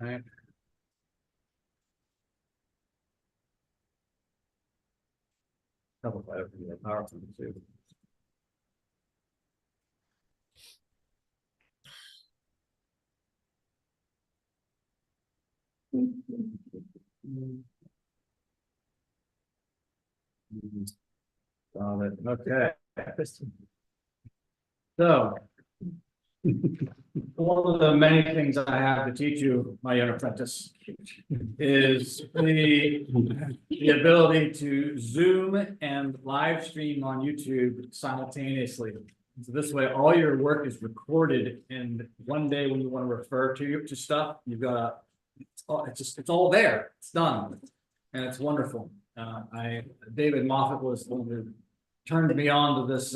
All right. Couple of the PowerPoint too. Got it. Okay. So, one of the many things I have to teach you, my young apprentice, is the ability to Zoom and live stream on YouTube simultaneously. So this way, all your work is recorded, and one day when you want to refer to stuff, you've got it's all there. It's done, and it's wonderful. David Moffat was the one who turned me on to this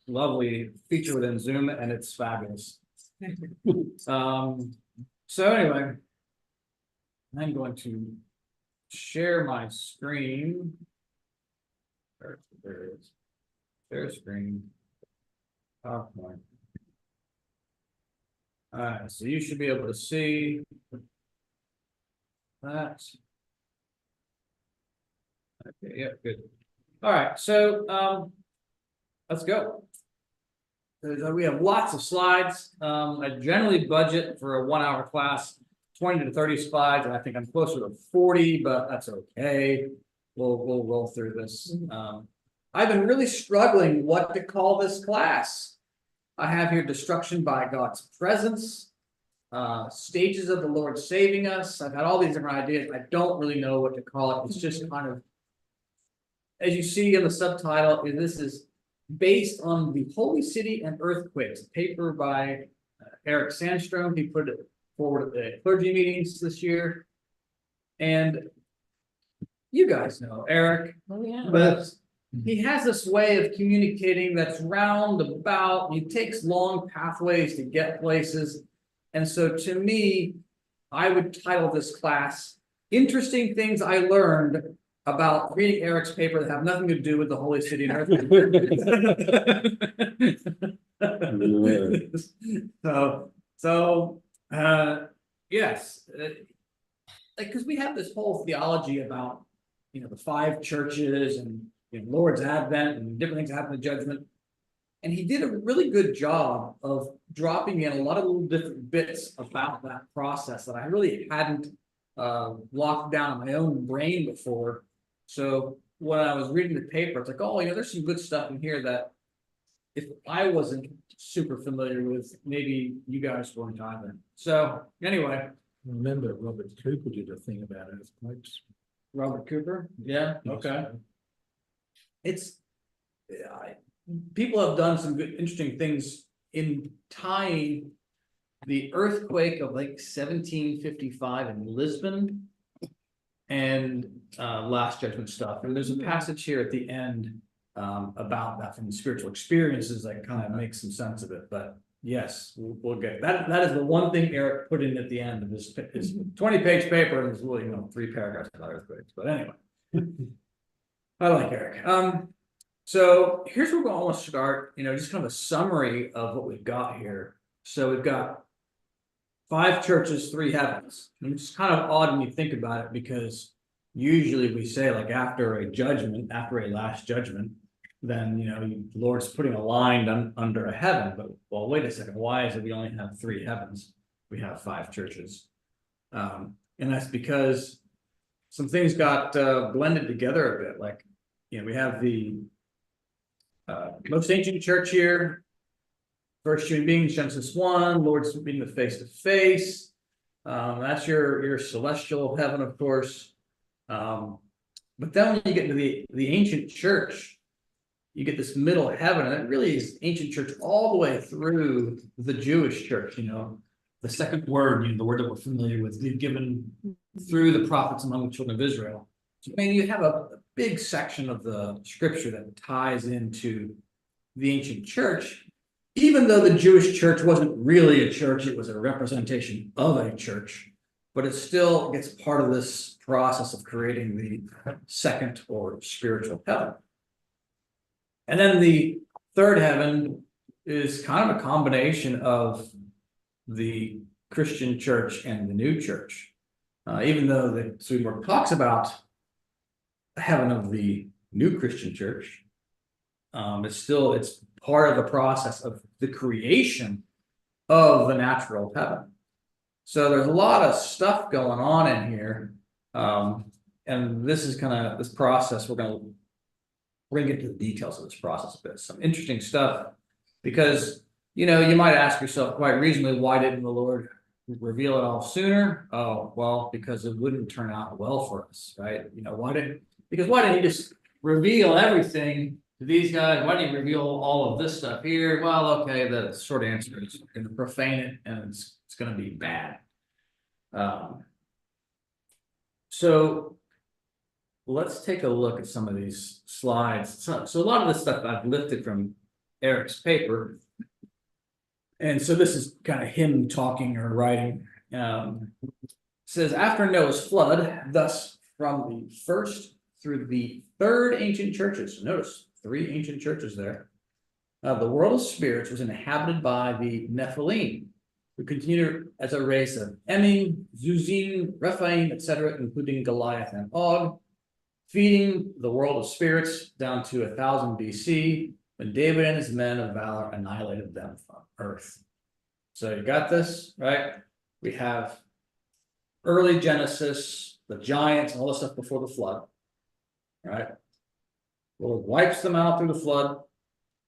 lovely feature within Zoom, and it's fabulous. So anyway, I'm going to share my screen. There it is. Share screen. PowerPoint. All right, so you should be able to see that. Okay, yeah, good. All right, so let's go. We have lots of slides. I generally budget for a 1 hour class, 20 to 30 slides, and I think I'm closer to 40, but that's okay. We'll roll through this. I've been really struggling what to call this class. I have here destruction by God's presence, stages of the Lord saving us. I've had all these different ideas. I don't really know what to call it. It's just kind of, as you see in the subtitle, this is based on the Holy City and Earthquakes, a paper by Eric Sandstrom. He put it forward at the clergy meetings this year. And you guys know Eric. Oh, yeah. But he has this way of communicating that's roundabout. He takes long pathways to get places. And so to me, I would title this class, Interesting Things I Learned About Reading Eric's Paper That Have Nothing to Do with the Holy City and Earth. Yes, because we have this whole theology about, the 5 churches and Lord's Advent and different things happen in Judgment. And he did a really good job of dropping in a lot of little different bits about that process that I really hadn't locked down in my own brain before. So when I was reading the paper, it's like, oh, there's some good stuff in here that if I wasn't super familiar with, maybe you guys weren't either. So anyway. Remember, Robert Cooper did a thing about earthquakes. Robert Cooper? Yeah, okay. People have done some good, interesting things in tying the earthquake of like 1755 in Lisbon and Last Judgment stuff. And there's a passage here at the end about that from the spiritual experiences that kind of makes some sense of it. But yes, we'll get that. That is the one thing Eric put in at the end of his 20-page paper, and it's really 3 paragraphs about earthquakes. But anyway, I like Eric. So here's where we want to start. Just kind of a summary of what we've got here. So we've got 5 churches, 3 heavens. And it's kind of odd when you think about it, because usually we say, like, after a judgment, after a last judgment, then the Lord's putting a line under a heaven. But well, wait a second, why is it we only have 3 heavens? We have 5 churches, and that's because some things got blended together a bit. Like, we have the most ancient church here, first human beings, Genesis 1, Lord's meeting the face to face. That's your celestial heaven, of course. But then when you get into the ancient church, you get this middle heaven, and it really is ancient church all the way through the Jewish church. The second word, the word that we're familiar with, given through the prophets among the children of Israel. So, you have a big section of the scripture that ties into the ancient church, even though the Jewish church wasn't really a church, it was a representation of a church, but it still gets part of this process of creating the second or spiritual heaven. And then the third heaven is kind of a combination of the Christian church and the new church. Even though the Swedenborg talks about the heaven of the new Christian church, it's part of the process of the creation of the natural heaven. So there's a lot of stuff going on in here. And this is kind of this process. We're gonna get to the details of this process a bit. Some interesting stuff, because you might ask yourself quite reasonably, why didn't the Lord reveal it all sooner? Oh, well, because it wouldn't turn out well for us, right? Why didn't he just reveal everything to these guys? Why didn't he reveal all of this stuff here? Well, okay, the short answer is going to profane it, and it's going to be bad. So let's take a look at some of these slides. So a lot of this stuff I've lifted from Eric's paper. And so this is kind of him talking or writing. Says, after Noah's flood, thus from the first through the third ancient churches, notice 3 ancient churches there, the world of spirits was inhabited by the Nephilim, who continued as a race of Emim, Zuzim, Rephaim, etc., including Goliath and Og, feeding the world of spirits down to 1000 BC, when David and his men of valor annihilated them from earth. So you got this, right? We have early Genesis, the giants, and all the stuff before the flood, right? The Lord wipes them out through the flood,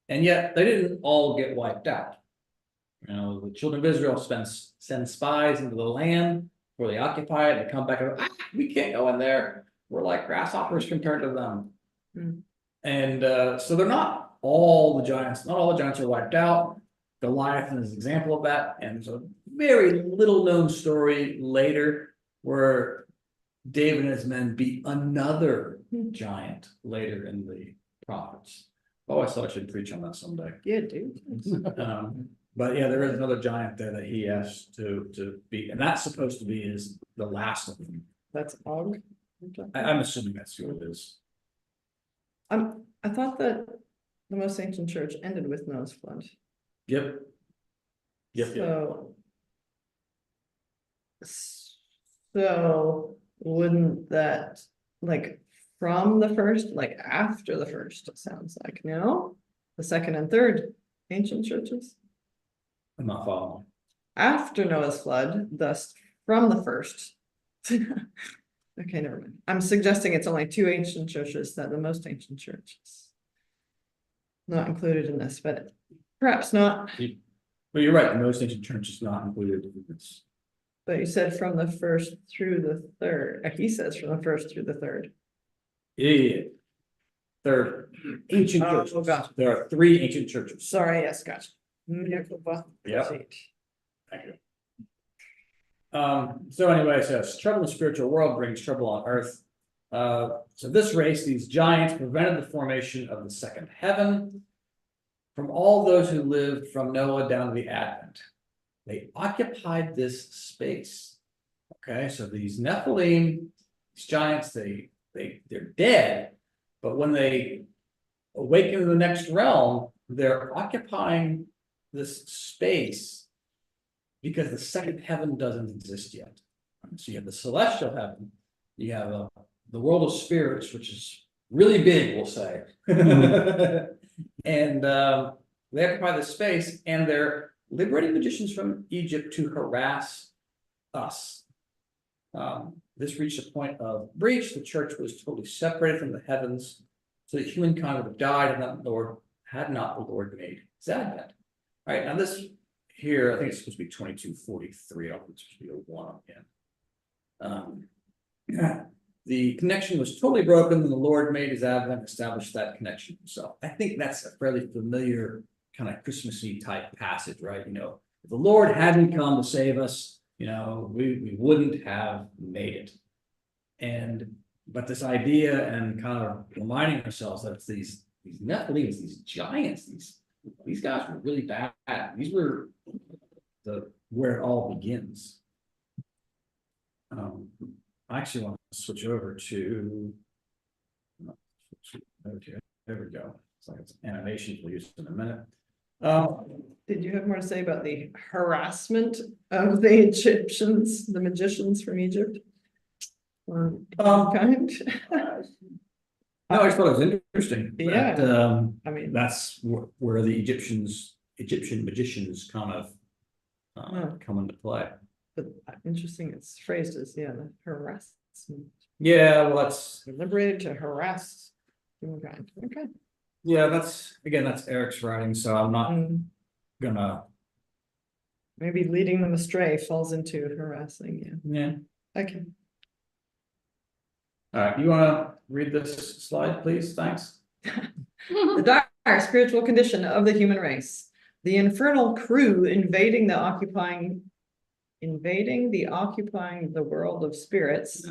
and yet they didn't all get wiped out. The children of Israel send spies into the land where they occupy it. They come back and go, we can't go in there. We're like grasshoppers compared to them. And so they're not all the giants. Not all the giants are wiped out. Goliath is an example of that. And there's a very little known story later where David and his men beat another giant later in the prophets. Oh, I thought I should preach on that someday. Yeah, dude. But yeah, there is another giant there that he has to beat, and that's supposed to be the last of them. That's Og. I'm assuming that's who it is. I thought that the most ancient church ended with Noah's flood. Yep. So wouldn't that, like, from the first, like after the first, it sounds like, no? The second and third ancient churches? I'm not following. After Noah's flood, thus from the first. Okay, never mind. I'm suggesting it's only 2 ancient churches, that the most ancient churches. Not included in this, but perhaps not. But you're right, the most ancient church is not included in this. But you said from the first through the third. He says from the first through the third. Yeah. They're ancient churches. Oh, gotcha. There are 3 ancient churches. Sorry, yes, gotcha. Yep. Proceed. Thank you. So anyway, it says trouble in the spiritual world brings trouble on earth. So this race, these giants, prevented the formation of the second heaven from all those who lived from Noah down to the Advent. They occupied this space. Okay, so these Nephilim, these giants, they're dead, but when they awaken to the next realm, they're occupying this space because the second heaven doesn't exist yet. So you have the celestial heaven, you have the world of spirits, which is really big, we'll say. And they occupy this space, and they're liberating magicians from Egypt to harass us. This reached a point of breach. The church was totally separated from the heavens, so that humankind would have died, and had not the Lord made his advent. All right, now this here, I think it's supposed to be 2243. I don't think it's supposed to be a 1 again. The connection was totally broken, and the Lord made his advent, established that connection himself. I think that's a fairly familiar kind of Christmassy type passage, right? If the Lord hadn't come to save us, we wouldn't have made it. But this idea and kind of reminding ourselves that it's these Nephilim, these giants, these guys were really bad. These were where it all begins. I actually want to switch over to. Okay, there we go. It's like it's animations we'll use in a minute. Did you have more to say about the harassment of the Egyptians, the magicians from Egypt? Kind? No, I just thought it was interesting. Yeah. That, I mean, that's where the Egyptian magicians kind of come into play. but interesting, it's phrased as, yeah, the harassment. Yeah, well, that's Liberated to harass humankind. Okay. yeah, that's Eric's writing, so I'm not gonna. Maybe leading them astray falls into harassing, Yeah. yeah. Okay. All right, you wanna read this slide, please? Thanks. The dire spiritual condition of the human race. The infernal crew invading the occupying the world of spirits.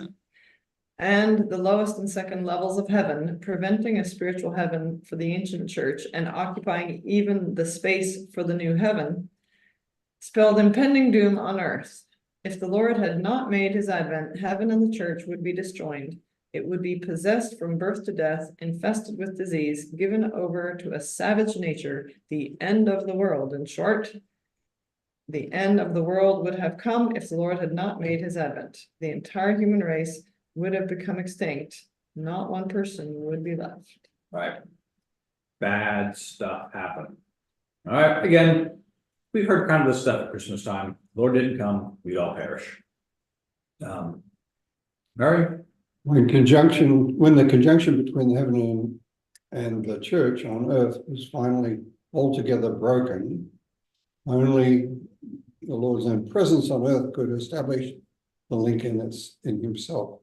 And the lowest and second levels of heaven, preventing a spiritual heaven for the ancient church and occupying even the space for the new heaven, spelled impending doom on earth. If the Lord had not made his advent, heaven and the church would be disjoined. It would be possessed from birth to death, infested with disease, given over to a savage nature, the end of the world. In short, the end of the world would have come if the Lord had not made his advent. The entire human race would have become extinct. Not one person would be left. Right. Bad stuff happened. All right, again, we've heard kind of this stuff at Christmas time. Lord didn't come, we'd all perish. Mary? When the conjunction between heaven and the church on earth was finally altogether broken, only the Lord's own presence on earth could establish the link in himself.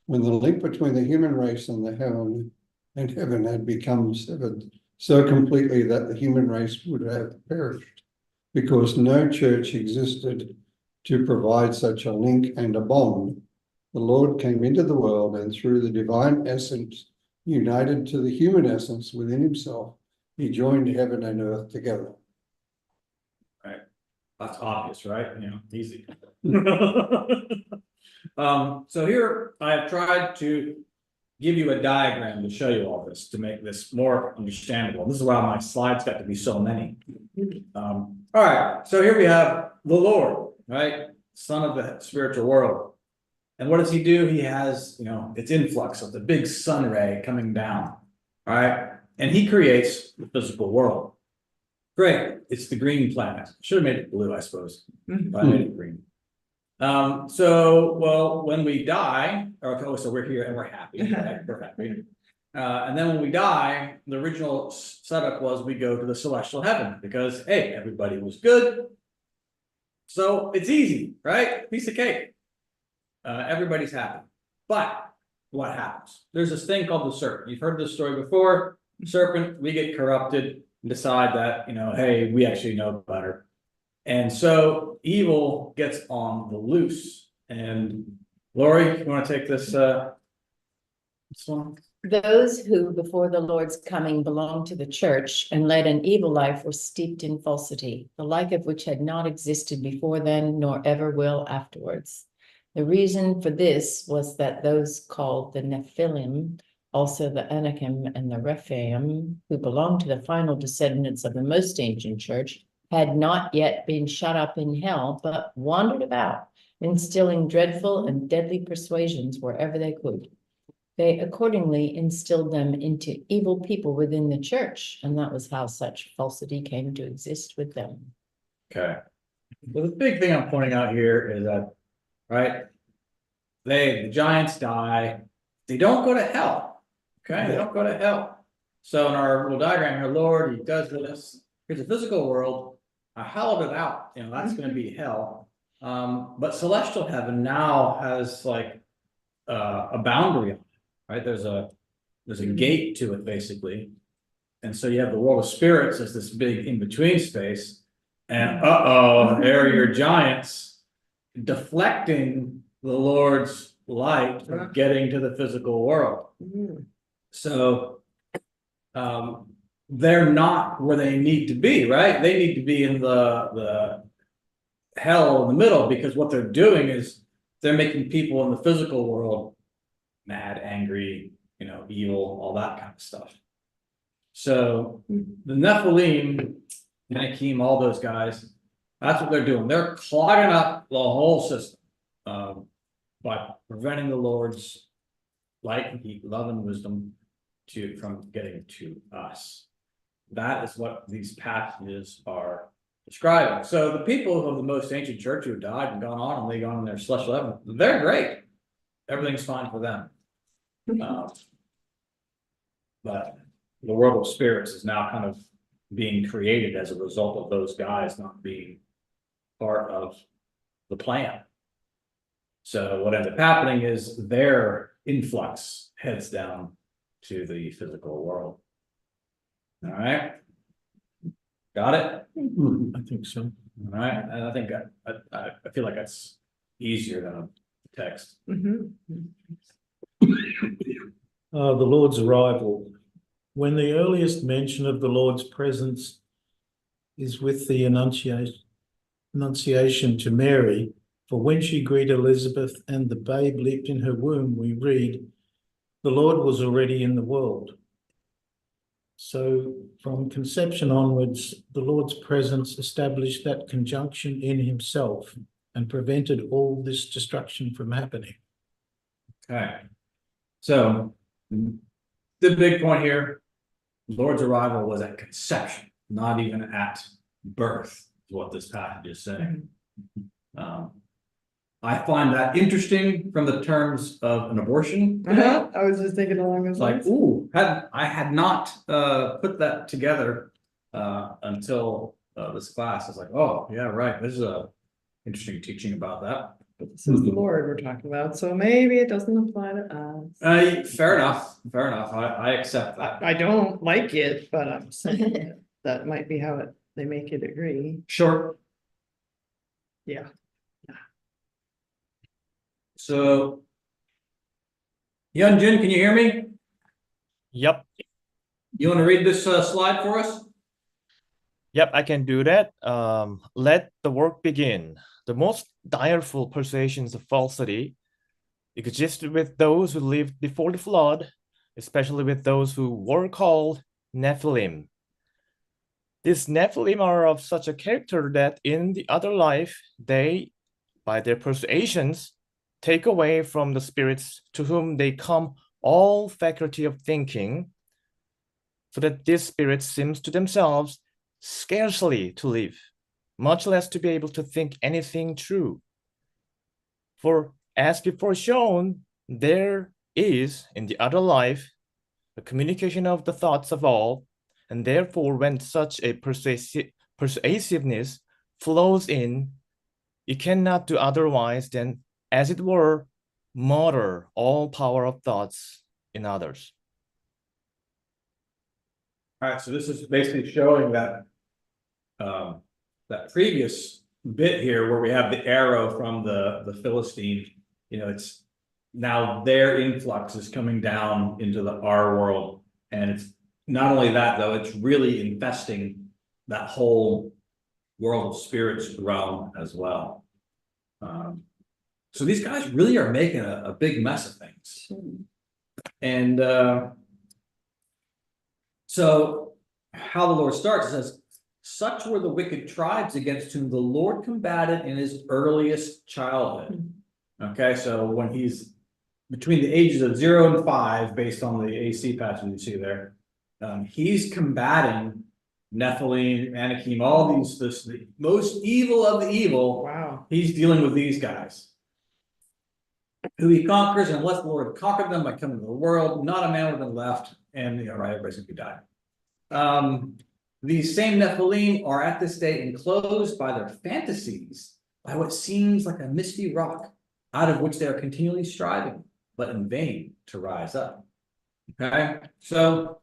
When the link between the human race and heaven had become severed so completely that the human race would have perished, because no church existed to provide such a link and a bond, the Lord came into the world and through the divine essence, united to the human essence within himself, he joined heaven and earth together. Right. That's obvious, right? Easy. So here I have tried to give you a diagram to show you all this, to make this more understandable. This is why my slides got to be so many. All right, so here we have the Lord, right? Son of the spiritual world. And what does he do? He has, its influx of the big sun ray coming down, all right? And he creates the physical world. Great, it's the green planet. Should have made it blue, I suppose, but I made it green. Well, when we die, so we're here and we're happy, right? We're happy. And then when we die, the original setup was we go to the celestial heaven because, hey, everybody was good. So it's easy, right? Piece of cake. Everybody's happy. But what happens? There's this thing called the serpent. You've heard this story before. Serpent, we get corrupted and decide that, hey, we actually know better. And so evil gets on the loose. And Lori, you want to take this one? Those who before the Lord's coming belonged to the church and led an evil life were steeped in falsity, the like of which had not existed before then, nor ever will afterwards. The reason for this was that those called the Nephilim, also the Anakim and the Rephaim, who belonged to the final descendants of the most ancient church, had not yet been shut up in hell, but wandered about, instilling dreadful and deadly persuasions wherever they could. They accordingly instilled them into evil people within the church, and that was how such falsity came to exist with them. Okay. Well, the big thing I'm pointing out here is that, right, the giants die, they don't go to hell. Okay, they don't go to hell. So in our little diagram here, Lord, he does this. Here's a physical world. I hollowed it out, that's going to be hell. But celestial heaven now has like a boundary on it, right? There's a gate to it basically. And so you have the world of spirits as this big in-between space. And there are your giants deflecting the Lord's light from getting to the physical world. So they're not where they need to be, right? They need to be in the hell in the middle, because what they're doing is they're making people in the physical world mad, angry, evil, all that kind of stuff. So the Nephilim, Anakim, all those guys, that's what they're doing. They're clogging up the whole system. By preventing the Lord's light, heat, love, and wisdom from getting to us. That is what these passages are describing. So the people of the most ancient church who died and gone on and they gone in their celestial heaven, they're great. Everything's fine for them. But the world of spirits is now kind of being created as a result of those guys not being part of the plan. So what ends up happening is their influx heads down to the physical world. All right. Got it? I think so. All right. And I think I feel like that's easier than a text. Mhm. The Lord's arrival. When the earliest mention of the Lord's presence is with the Annunciation to Mary, for when she greeted Elizabeth and the babe leaped in her womb, we read, the Lord was already in the world. So from conception onwards, the Lord's presence established that conjunction in himself and prevented all this destruction from happening. Okay. So the big point here, Lord's arrival was at conception, not even at birth, is what this passage is saying. I find that interesting from the terms of an abortion. I was just thinking along those It's like, lines. ooh, I had not put that together until this class. It's like, oh yeah, right. This is a interesting teaching about that. But this is the Lord we're talking about, so maybe it doesn't apply to us. Fair enough. Fair enough. I accept that. I don't like it, but I'm saying that might be how they make it agree. Sure. Yeah. So, Hyunjin, can you hear me? Yep, You want to read this slide for us? yep, I can do that. Let the work begin. The most direful persuasions of falsity existed with those who lived before the flood, especially with those who were called Nephilim. These Nephilim are of such a character that in the other life, they, by their persuasions, take away from the spirits to whom they come all faculty of thinking, so that these spirits seems to themselves scarcely to live, much less to be able to think anything true. For as before shown, there is in the other life a communication of the thoughts of all, and therefore when such a persuasiveness flows in, you cannot do otherwise than, as it were, murder all power of thoughts in others. All right, so this is basically showing that that previous bit here where we have the arrow from the Philistine, it's now their influx is coming down into our world. And it's not only that, though, it's really infesting that whole world of spirits realm as well. So these guys really are making a big mess of things. And so how the Lord starts, it says, such were the wicked tribes against whom the Lord combated in his earliest childhood. Okay, so when he's between the ages of 0 and 5, based on the AC passage you see there, he's combating Nephilim, Anakim, all these, the most evil of the evil. Wow. He's dealing with these guys, who he conquers, and unless the Lord conquered them by coming to the world, not a man would have been left, and right, everybody's gonna die. These same Nephilim are at this day enclosed by their fantasies, by what seems like a misty rock, out of which they are continually striving, but in vain, to rise up. Okay, so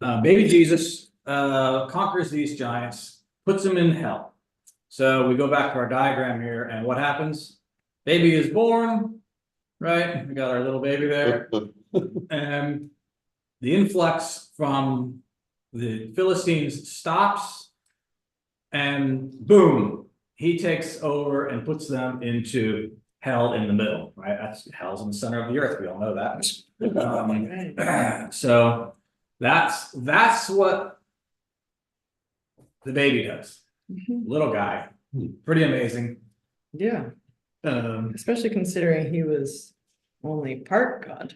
baby Jesus conquers these giants, puts them in hell. So we go back to our diagram here, and what happens? Baby is born, right? We got our little baby there. And the influx from the Philistines stops, and boom, he takes over and puts them into hell in the middle, right? That's hell's in the center of the earth. We all know that. So That's what the baby does. Mhm. Little guy, pretty amazing. Yeah, Um, especially considering he was only part God.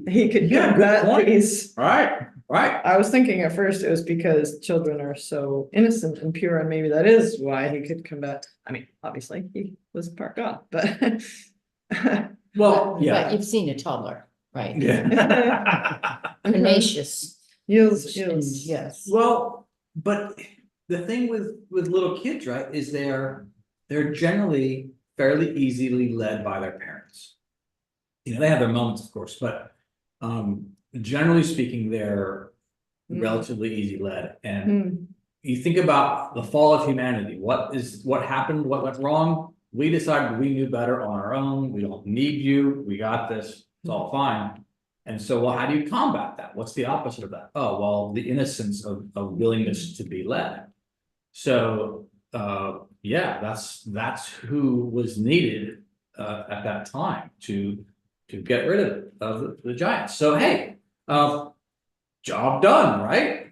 He could Yeah, good combat point. these. right, right. I was thinking at first it was because children are so innocent and pure, and maybe that is why he could combat. I mean, obviously, he was part God, but. Well, yeah. But you've seen a toddler, right? Yeah. Tenacious. Yes, and yes. yes. Well, but the thing with little kids, right, is they're generally fairly easily led by their parents. You know, they have their moments, of course, but generally speaking, they're Mm. relatively easy led. And Hmm. you think about the fall of humanity, what happened, what went wrong? We decided we knew better on our own. We don't need you. We got this. It's all fine. And so, well, how do you combat that? What's the opposite of that? Oh, well, the innocence of willingness to be led. So, yeah, that's who was needed at that time to get rid of the giants. So, hey, job done, right?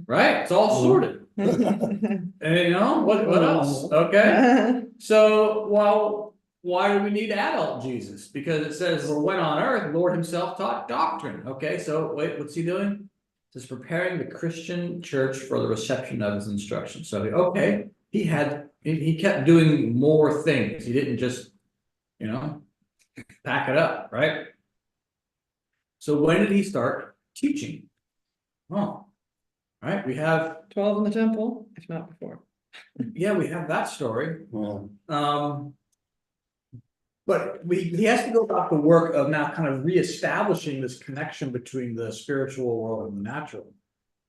Right? It's all sorted. And you know, what else? Okay. So, well, why do we need adult Jesus? Because it says, well, when on earth, Lord himself taught doctrine. Okay, so wait, what's he doing? It's preparing the Christian church for the reception of his instruction. So, okay, he kept doing more things. He didn't just, you know, pack it up, right? So when did he start teaching? Oh, right, we have, 12 in the temple, if not before. yeah, we have that story. Yeah. But he has to go about the work of now kind of reestablishing this connection between the spiritual world and the natural.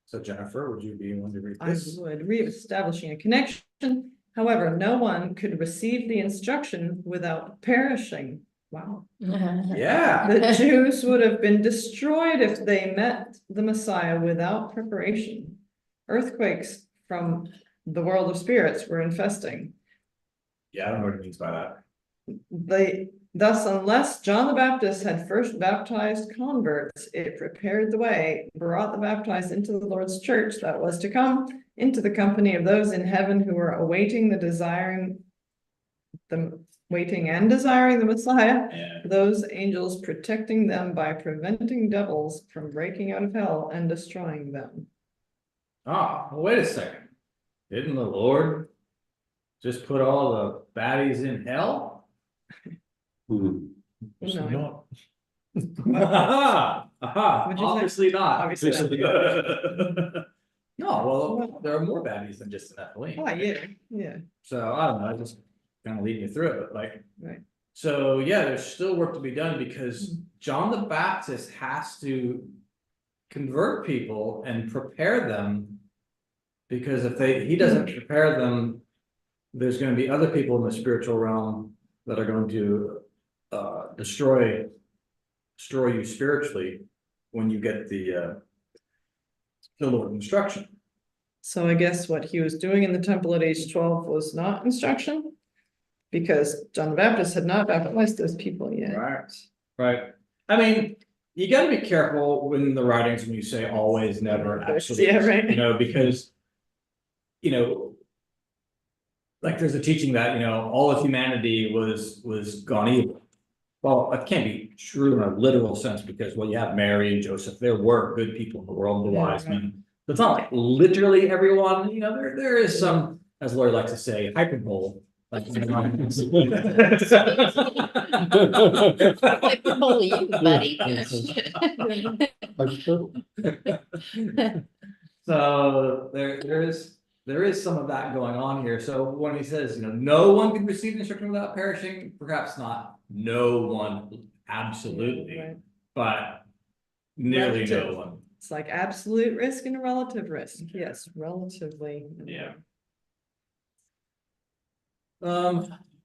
So Jennifer, would you be willing to read I this? would, reestablishing a connection. However, no one could receive the instruction without perishing. Wow. Yeah, The Jews would have been destroyed if they met the Messiah without preparation. Earthquakes from the world of spirits were infesting. yeah, I don't know what it means by that. Thus, unless John the Baptist had first baptized converts, it prepared the way, brought the baptized into the Lord's church that was to come into the company of those in heaven who were waiting and desiring the Messiah, Yeah. those angels protecting them by preventing devils from breaking out of hell and destroying them. Oh, well, wait a second. Didn't the Lord just put all the baddies in hell? Hmm. It's No. not. Aha, What'd you say? obviously not. Obviously No, well, there are more baddies than just an Nephilim. Oh, yeah, yeah, So I don't know, I just kind of leading you through it, but like. right. So yeah, there's still work to be done because John the Baptist has to convert people and prepare them. Because if he doesn't prepare them, there's going to be other people in the spiritual realm that are going to destroy you spiritually when you get the Lord instruction. So I guess what he was doing in the temple at age 12 was not instruction, because John the Baptist had not baptized those people yet. Right. I mean, you got to be careful when the writings when you say always, never, absolutely. Yeah, right. You know, because you know, like there's a teaching that all of humanity was gone evil. Well, it can't be true in a literal sense because you have Mary and Joseph. There were good people in the world, the Yeah, wise right. men. But it's not like literally everyone. There is some, as Lori likes to say, hyperbole. Like, Holy you, buddy. So there is some of that going on here. So when he says, no one can receive instruction without perishing, perhaps not no one, absolutely, Right. but nearly no Relative. one. It's like absolute risk and a relative risk. Yes, relatively. Yeah.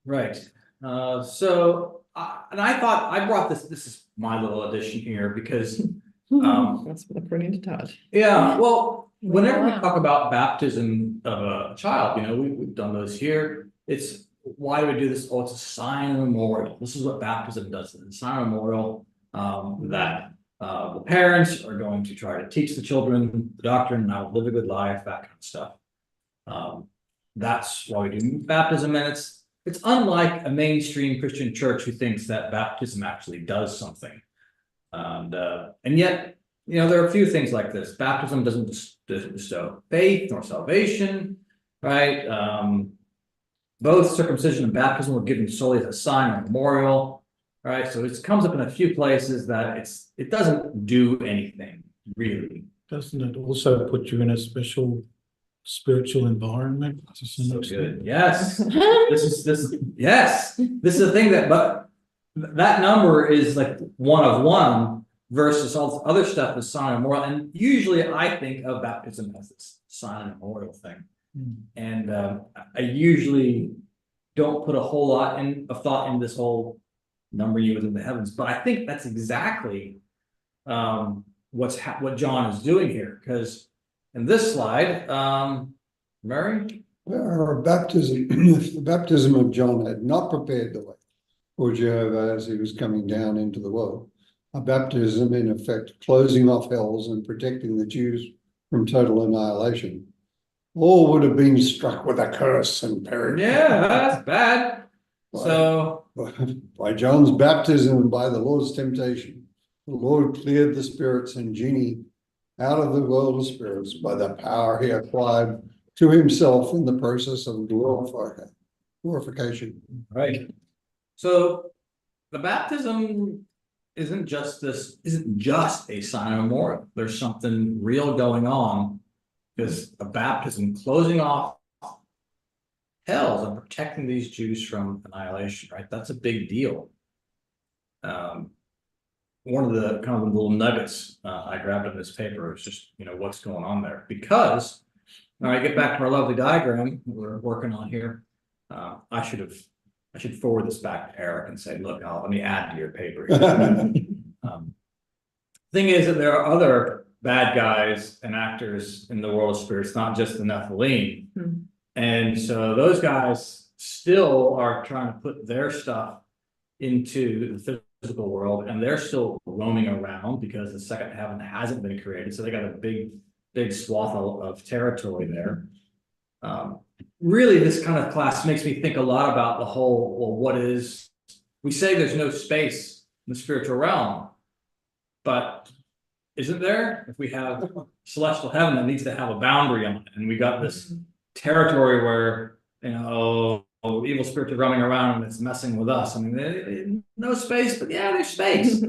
Right. So and I thought I brought this is my little addition here because That's according to Todd. yeah, well, whenever we Wow. talk about baptism of a child, we've done those here. It's why do we do this? Oh, it's a sign of memorial. This is what baptism does. It's a sign of memorial that The parents are going to try to teach the children the doctrine and how to live a good life, that kind of stuff. That's why we do baptism, and it's unlike a mainstream Christian church who thinks that baptism actually does something. And yet, you know, there are a few things like this. Baptism doesn't bestow faith nor salvation, right? Both circumcision and baptism were given solely as a sign or memorial, right? So it comes up in a few places that it doesn't do anything really. Doesn't it also put you in a special spiritual environment to some So extent? good. Yes. Yes. This is the thing but that number is like 1 of 1 versus all this other stuff is sign and memorial. And usually I think of baptism as this sign and memorial thing. And I usually don't put a whole lot of thought in this whole number you within the heavens, but I think that's exactly what John is doing here, because in this slide, Mary? Our baptism, if the baptism of John had not prepared the way for Jehovah as he was coming down into the world, a baptism in effect closing off hells and protecting the Jews from total annihilation, all would have been struck with a curse and perished. Yeah, that's bad. So by John's baptism and by the Lord's temptation, the Lord cleared the spirits and genii out of the world of spirits by the power he applied to himself in the process of glorification. right. So the baptism isn't just a sign of memorial. There's something real going on, because a baptism closing off hells and protecting these Jews from annihilation, right? That's a big deal. One of the kind of little nuggets I grabbed in this paper is just, you know, what's going on there. Because, all right, get back to our lovely diagram we're working on here. I should forward this back to Eric and say, look, let me add to your paper. Thing is that there are other bad guys and actors in the world of spirits, not just the Nephilim. And so those guys still are trying to put their stuff into the physical world, and they're still roaming around because the second heaven hasn't been created. So they got a big swath of territory there. Really, this kind of class makes me think a lot about the whole, well, we say there's no space in the spiritual realm, but isn't there? If we have celestial heaven that needs to have a boundary on it, and we got this territory where, you know, evil spirits are roaming around and it's messing with us. I mean, no space, but yeah, there's space.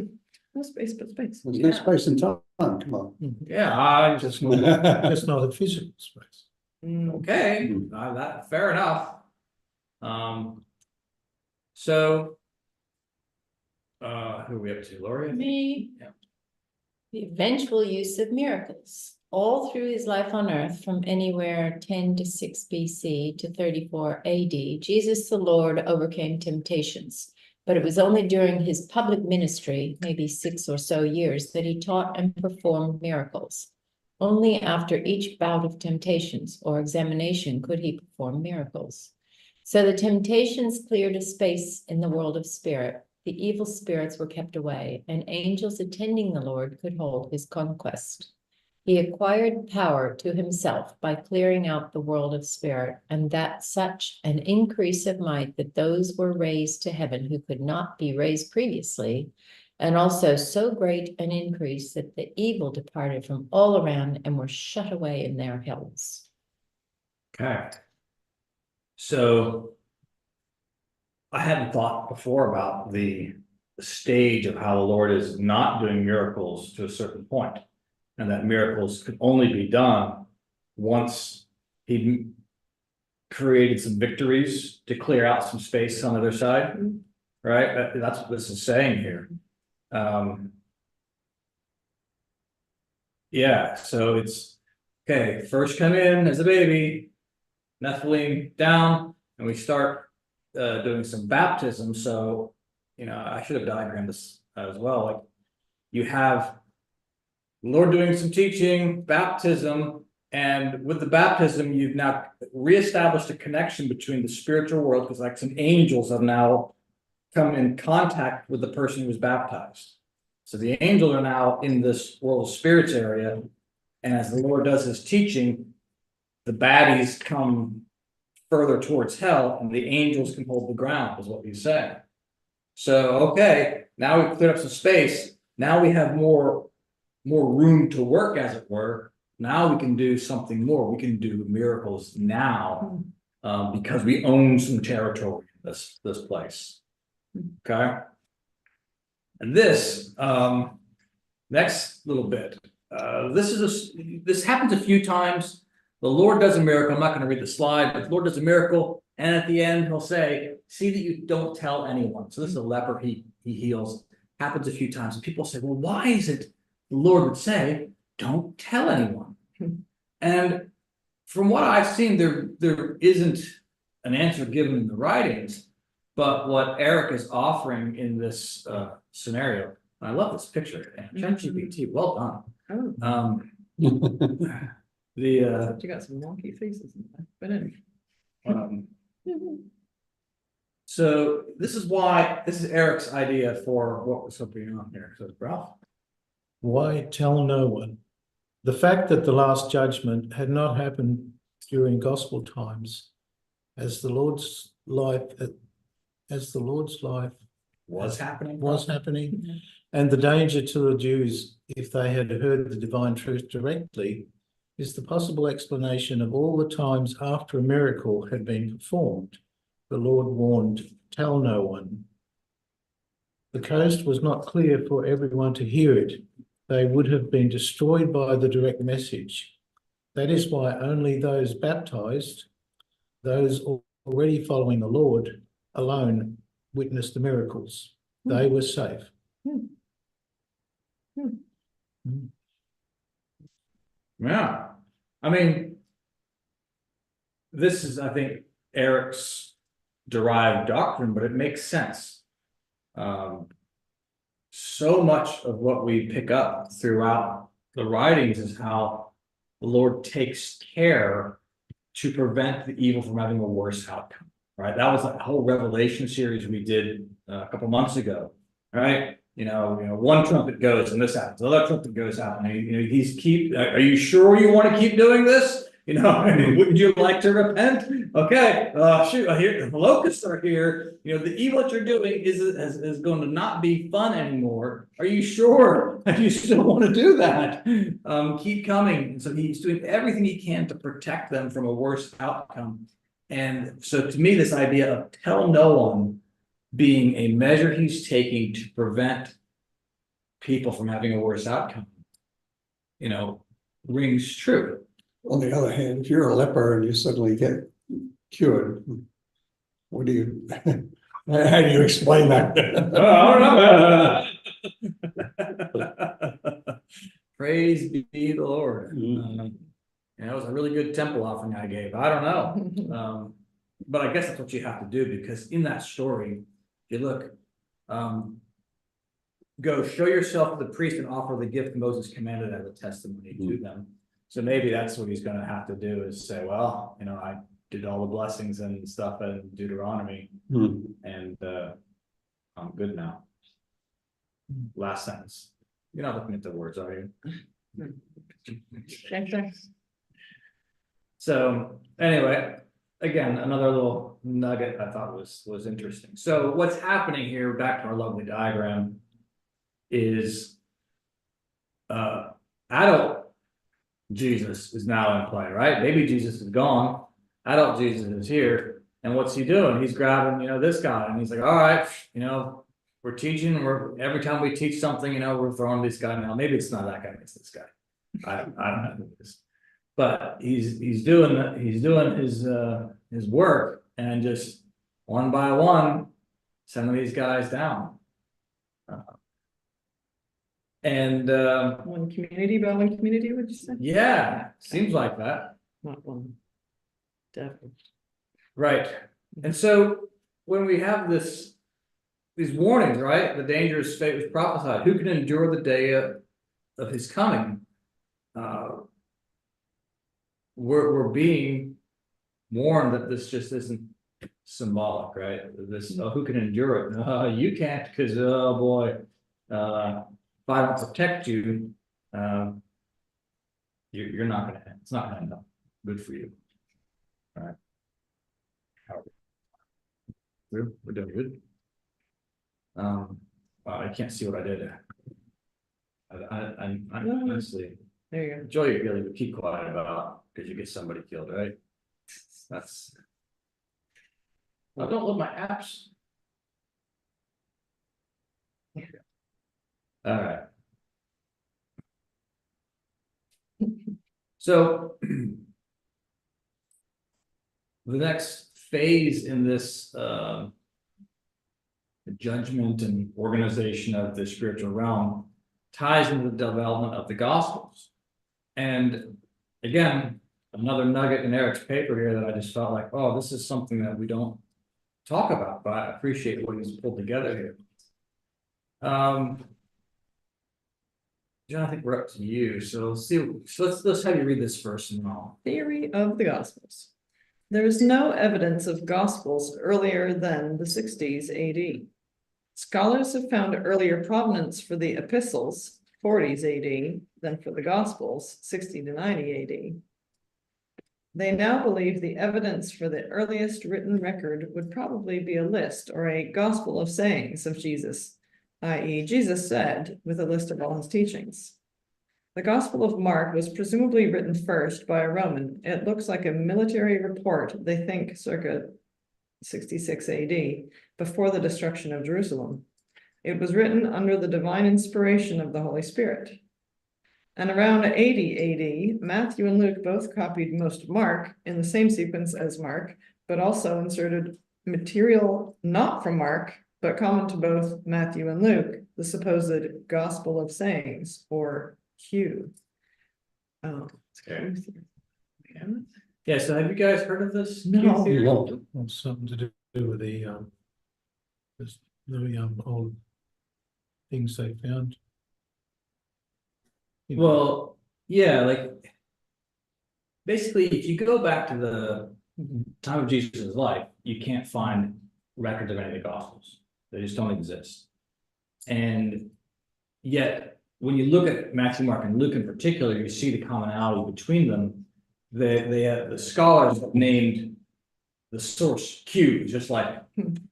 No space, but space. There's no space and time, come on. Yeah, I Just just, not a physical space. okay, that, fair enough. So, who are we up to, Lori? Me. Yeah. The eventual use of miracles. All through his life on earth, from anywhere 10 to 6 BC to 34 AD, Jesus the Lord overcame temptations. But it was only during his public ministry, maybe 6 or so years, that he taught and performed miracles. Only after each bout of temptations or examination could he perform miracles. So the temptations cleared a space in the world of spirit. The evil spirits were kept away, and angels attending the Lord could hold his conquest. He acquired power to himself by clearing out the world of spirit, and that such an increase of might that those were raised to heaven who could not be raised previously, and also so great an increase that the evil departed from all around and were shut away in their hells. Okay. So I hadn't thought before about the stage of how the Lord is not doing miracles to a certain point, and that miracles could only be done once he created some victories to clear out some space on the other side, right? That's what this is saying here. Yeah, so it's, okay, first come in as a baby, Nephilim down, and we start doing some baptism. So, you know, I should have diagrammed this as well. Like, you have the Lord doing some teaching, baptism, and with the baptism, you've now reestablished a connection between the spiritual world, because like some angels have now come in contact with the person who was baptized. So the angels are now in this world of spirits area. And as the Lord does his teaching, the baddies come further towards hell and the angels can hold the ground, is what he's saying. So, okay, now we've cleared up some space. Now we have more room to work, as it were. Now we can do something more. We can do miracles now, because we own some territory in this place. Okay. And this, next little bit, this happens a few times. The Lord does a miracle. I'm not going to read the slide, but the Lord does a miracle. And at the end, he'll say, see that you don't tell anyone. So this is a leper he heals. Happens a few times. And people say, well, why is it the Lord would say, don't tell anyone? And from what I've seen, there isn't an answer given in the writings. But what Eric is offering in this scenario, and I love this picture, ChatGPT, well done. You got some wonky faces in there, but anyway. So this is Eric's idea for what was happening on here. So Ralph. Why tell no one? The fact that the last judgment had not happened during gospel times, as the Lord's life Was happening. and the danger to the Jews if they had heard the divine truth directly, is the possible explanation of all the times after a miracle had been performed. The Lord warned, tell no one. The coast was not clear for everyone to hear it. They would have been destroyed by the direct message. That is why only those baptized, those already following the Lord, alone witnessed the miracles. They were safe. Yeah, I mean, this is, I think, Eric's derived doctrine, but it makes sense. So much of what we pick up throughout the writings is how the Lord takes care to prevent the evil from having a worse outcome, right? That was a whole Revelation series we did a couple months ago, right? You know, one trumpet goes and this happens, the other trumpet goes out, and are you sure you want to keep doing this? You know, wouldn't you like to repent? Okay, shoot, here the locusts are here. You know, the evil that you're doing is going to not be fun anymore. Are you sure that you still want to do that? Keep coming. So he's doing everything he can to protect them from a worse outcome. And so to me, this idea of tell no one being a measure he's taking to prevent people from having a worse outcome, you know, rings true. On the other hand, if you're a leper and you suddenly get cured, what do you, how do you explain that? Praise be the Lord. That was a really good temple offering I gave. I don't know. But I guess that's what you have to do, because in that story, you look, go show yourself to the priest and offer the gift Moses commanded as a testimony to them. So maybe that's what he's going to have to do, is say, well, you know, I did all the blessings and stuff in Deuteronomy, and I'm good now. Last sentence. You're not looking at the words, are you? So anyway, again, another little nugget I thought was interesting. So what's happening here, back to our lovely diagram, is adult Jesus is now in play, right? Baby Jesus is gone. Adult Jesus is here. And what's he doing? He's grabbing, you know, this guy, and he's like, all right, you know, we're teaching, every time we teach something, you know, we're throwing this guy now. Maybe it's not that guy, it's this guy. I don't know who it is. But he's doing his work, and just one by one sending these guys down. One community by one community, would you say? Yeah, seems like that. Not one. Definitely. Right. And so when we have these warnings, right? The dangerous fate was prophesied. Who can endure the day of his coming? We're being warned that this just isn't symbolic, right? This, who can endure it? You can't, because, oh boy, if I don't protect you, you're not gonna, it's not gonna end up good for you. All right. We're doing good. Wow, I can't see what I did. I honestly There you enjoy your feeling, but keep quiet about, because you get somebody killed, right? That's. I don't love my apps. All right. So. The next phase in this judgment and organization of the spiritual realm ties into the development of the Gospels. And again, another nugget in Eric's paper here that I just felt like, oh, this is something that we don't talk about, but I appreciate what he's pulled together here. John, I think we're up to you. So let's see. So let's have you read this first and all. Theory of the Gospels. There is no evidence of Gospels earlier than the 60s AD. Scholars have found earlier provenance for the epistles, 40s AD, than for the Gospels, 60 to 90 AD. They now believe the evidence for the earliest written record would probably be a list or a gospel of sayings of Jesus, i.e., Jesus said, with a list of all his teachings. The Gospel of Mark was presumably written first by a Roman. It looks like a military report, they think circa 66 AD, before the destruction of Jerusalem. It was written under the divine inspiration of the Holy Spirit. And around 80 AD, Matthew and Luke both copied most of Mark in the same sequence as Mark, but also inserted material not from Mark, but common to both Matthew and Luke, the supposed Gospel of Sayings, or Q. Oh, Okay. Yeah, so have you guys heard of this? No. Q theory? No. Well, something to do with the old things they found. Well, yeah, like basically, if you go back to the time of Jesus' life, you can't find records of any of the Gospels. They just don't exist. And yet, when you look at Matthew, Mark, and Luke in particular, you see the commonality between them. The scholars have named the source Q, just like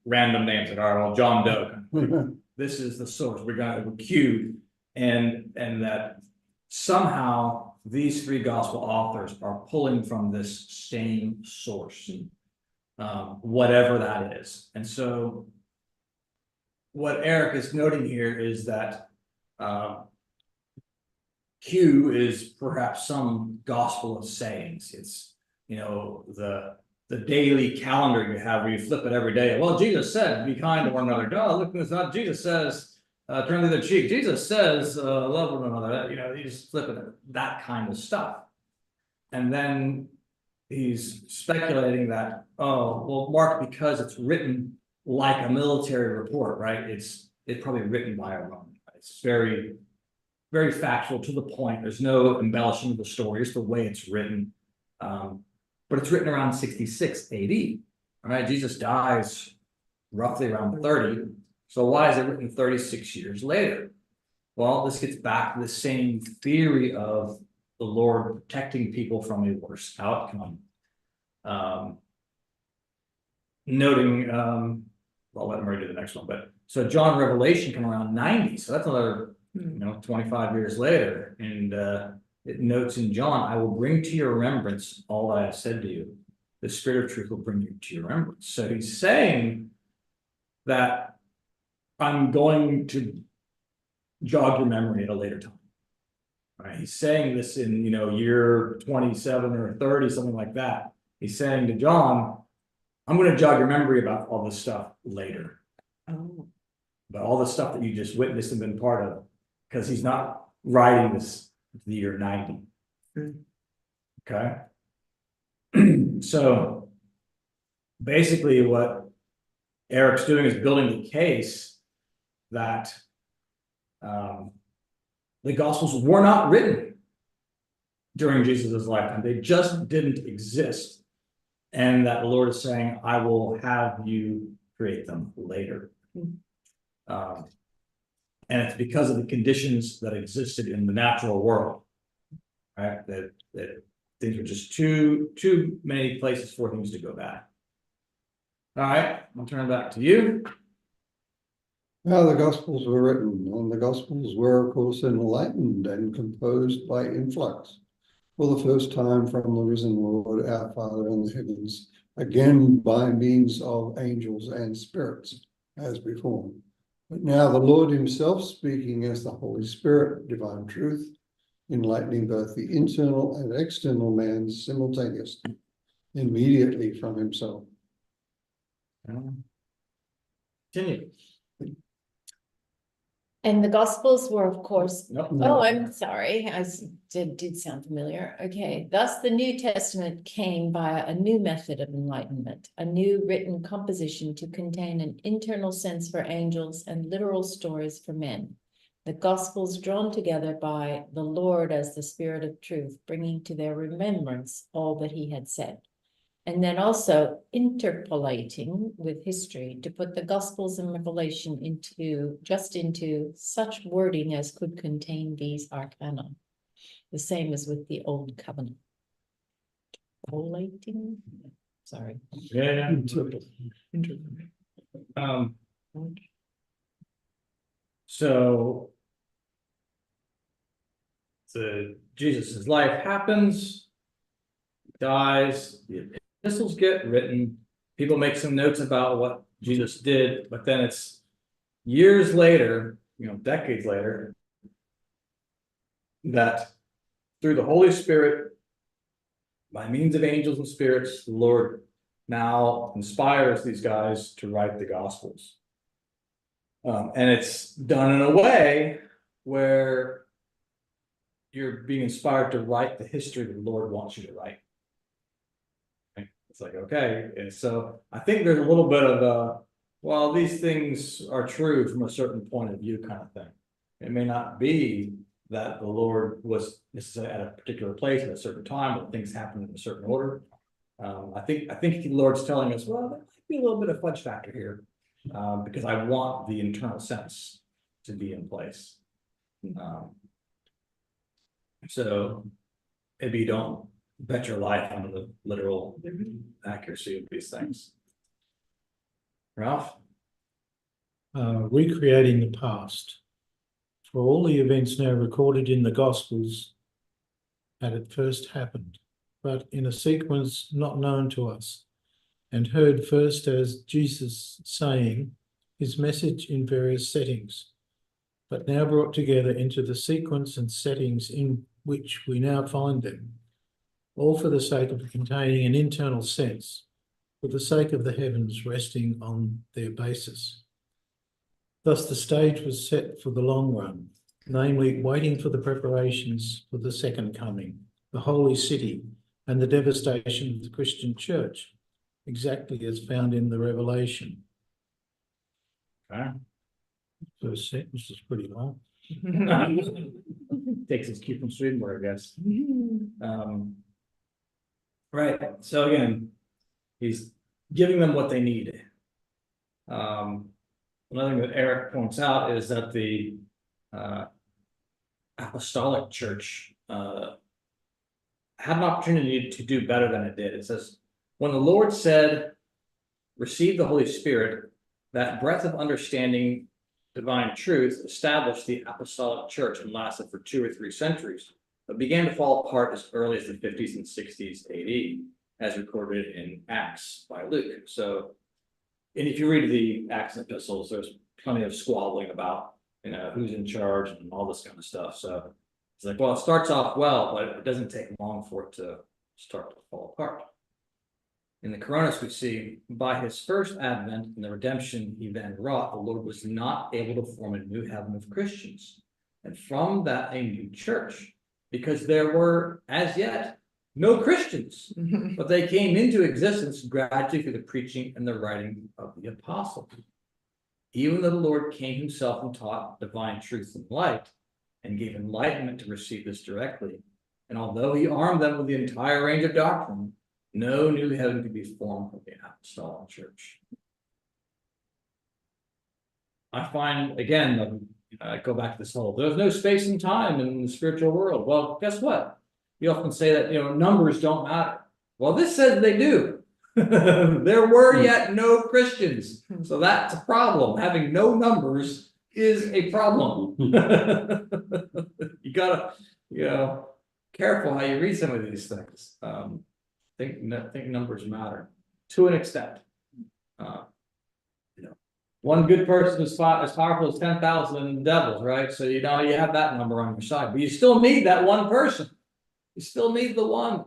random names, like, all right, well, John Doe. This is the source. We're going to Q, and that somehow these three gospel authors are pulling from this same source, whatever that is. And so what Eric is noting here is that Q is perhaps some gospel of sayings. It's, the daily calendar you have where you flip it every day. Well, Jesus said, be kind to one another. Oh, look, it's not Jesus says, turn the other cheek. Jesus says, love one another. You just flip it, that kind of stuff. And then he's speculating that, oh, well, Mark, because it's written like a military report, right? It's probably written by a Roman. It's very, very factual, to the point. There's no embellishing of the story. It's the way it's written. But it's written around 66 AD. All right, Jesus dies roughly around 30. So why is it written 36 years later? Well, this gets back to the same theory of the Lord protecting people from a worse outcome. Noting, I'll let Murray do the next one, but so John Revelation come around 90. So that's another, 25 years later. And it notes in John, I will bring to your remembrance all that I have said to you. The Spirit of truth will bring you to your remembrance. So he's saying that I'm going to jog your memory at a later time. Right? He's saying this in, year 27 or 30, something like that. He's saying to John, I'm going to jog your memory about all this stuff later. Oh. About all the stuff that you just witnessed and been part of, because he's not writing this the year 90. Okay. So basically what Eric's doing is building the case that the Gospels were not written during Jesus's lifetime. They just didn't exist. And that the Lord is saying, I will have you create them later. And it's because of the conditions that existed in the natural world. Right, that things were just too many places for things to go bad. All right, I'll turn it back to you. Now, the Gospels were written, and the Gospels were, of course, enlightened and composed by influx for the first time from the risen Lord, our Father in the heavens, again by means of angels and spirits, as before. But now the Lord himself, speaking as the Holy Spirit, divine truth, enlightening both the internal and external man simultaneously, immediately from himself. Continue. And the Gospels were, of course, Nope. oh, I'm sorry, did sound familiar. Okay, thus the New Testament came by a new method of enlightenment, a new written composition to contain an internal sense for angels and literal stories for men. The Gospels drawn together by the Lord as the Spirit of truth, bringing to their remembrance all that he had said. And then also interpolating with history to put the Gospels and Revelation into such wording as could contain these arcana. The same as with the Old Covenant. Interpolating? Sorry. Yeah. So Jesus' life happens, dies, the epistles get written, people make some notes about what Jesus did, but then it's years later, decades later, that through the Holy Spirit, by means of angels and spirits, the Lord now inspires these guys to write the Gospels. And it's done in a way where you're being inspired to write the history the Lord wants you to write. It's like, okay, and so I think there's a little bit of a, well, these things are true from a certain point of view kind of thing. It may not be that the Lord was necessarily at a particular place at a certain time, or things happen in a certain order. I think the Lord's telling us, well, there might be a little bit of fudge factor here, because I want the internal sense to be in place. So maybe don't bet your life on the literal accuracy of these things. Ralph? Recreating the past. For all the events now recorded in the Gospels had at first happened, but in a sequence not known to us, and heard first as Jesus saying his message in various settings, but now brought together into the sequence and settings in which we now find them, all for the sake of containing an internal sense, for the sake of the heavens resting on their basis. Thus the stage was set for the long run, namely waiting for the preparations for the second coming, the holy city, and the devastation of the Christian church, exactly as found in the Revelation. Okay. First sentence is pretty long. Takes its cue from Swedenborg, I guess. Right, so again, he's giving them what they need. Another thing that Eric points out is that the apostolic church had an opportunity to do better than it did. It says, when the Lord said, receive the Holy Spirit, that breath of understanding divine truth established the apostolic church and lasted for 2 or 3 centuries, but began to fall apart as early as the 50s and 60s AD, as recorded in Acts by Luke. So, and if you read the Acts and epistles, there's plenty of squabbling about, who's in charge and all this kind of stuff. So it's like, well, it starts off well, but it doesn't take long for it to start to fall apart. In the Coronis, we see by his first advent and the redemption he then wrought, the Lord was not able to form a new heaven of Christians, and from that a new church, because there were as yet no Christians, but they came into existence gradually through the preaching and the writing of the apostles. Even though the Lord came himself and taught divine truth and light, and gave enlightenment to receive this directly, and although he armed them with the entire range of doctrine, no new heaven could be formed from the apostolic church. I find, again, I go back to this whole, there's no space and time in the spiritual world. Well, guess what? You often say that, numbers don't matter. Well, this says they do. There were yet no Christians, so that's a problem. Having no numbers is a problem. You gotta, careful how you read some of these things. Think numbers matter to an extent. One good person is as powerful as 10,000 devils, right? So you have that number on your side, but you still need that one person. You still need the one.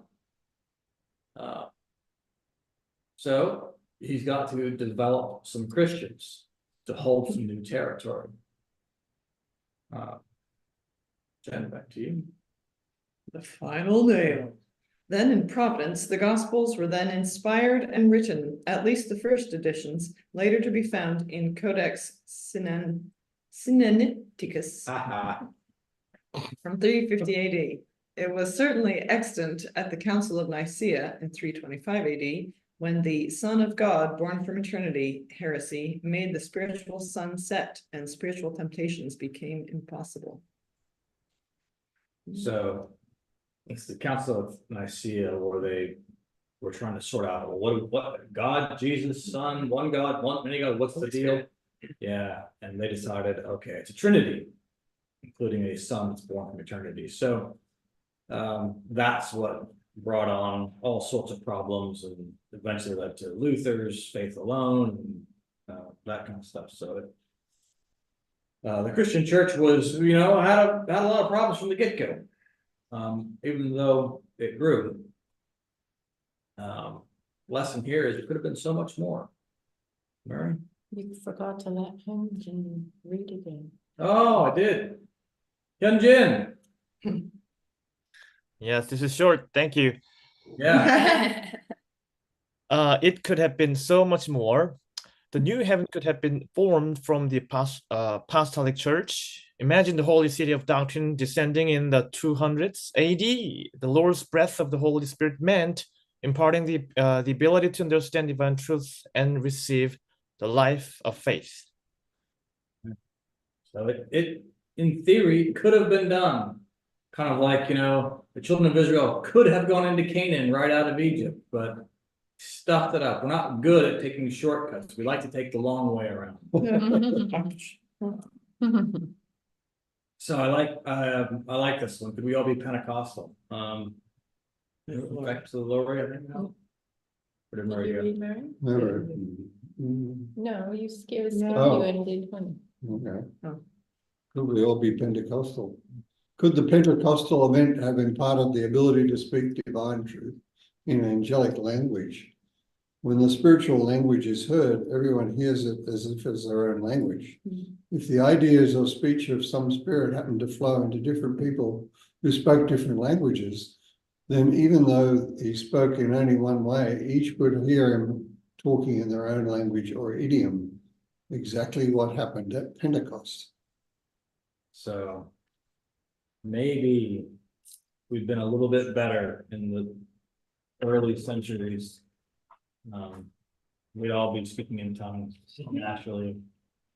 So he's got to develop some Christians to hold some new territory. Jen, back to you. The final nail. Then in Providence, the Gospels were then inspired and written, at least the first editions, later to be found in Codex Sinaiticus from 350 AD. It was certainly extant at the Council of Nicaea in 325 AD, when the Son of God, born from eternity, heresy, made the spiritual sun set and spiritual temptations became impossible. So it's the Council of Nicaea where they were trying to sort out, well, what God, Jesus, Son, one God, many God, what's the deal? Yeah, and they decided, okay, it's a Trinity, including a Son that's born from eternity. So that's what brought on all sorts of problems and eventually led to Luther's faith alone and that kind of stuff. So the Christian church was, had a lot of problems from the get-go. Even though it grew. Lesson here is it could have been so much more. Mary? You forgot to let Hyunjin read again. Oh, I did. Hyunjin. Yes, this is short. Thank you. Yeah. It could have been so much more. The new heaven could have been formed from the apostolic church. Imagine the holy city of doctrine descending in the 200s AD. The Lord's breath of the Holy Spirit meant imparting the ability to understand divine truths and receive the life of faith. So it in theory could have been done. Kind of like, the children of Israel could have gone into Canaan right out of Egypt, but stuffed it up. We're not good at taking shortcuts. We like to take the long way around. So I like this one. Could we all be Pentecostal? Back to the Lori, I think. Oh. Where did Did Mary you go? read Mary? Never. No, you scared No. you and did one. Okay. Oh. Could we all be Pentecostal? Could the Pentecostal event have imparted the ability to speak divine truth in angelic language? When the spiritual language is heard, everyone hears it as if it's their own language. If the ideas or speech of some spirit happen to flow into different people who spoke different languages, then even though he spoke in only one way, each would hear him talking in their own language or idiom. Exactly what happened at Pentecost. So maybe we've been a little bit better in the early centuries. We'd all be speaking in tongues naturally.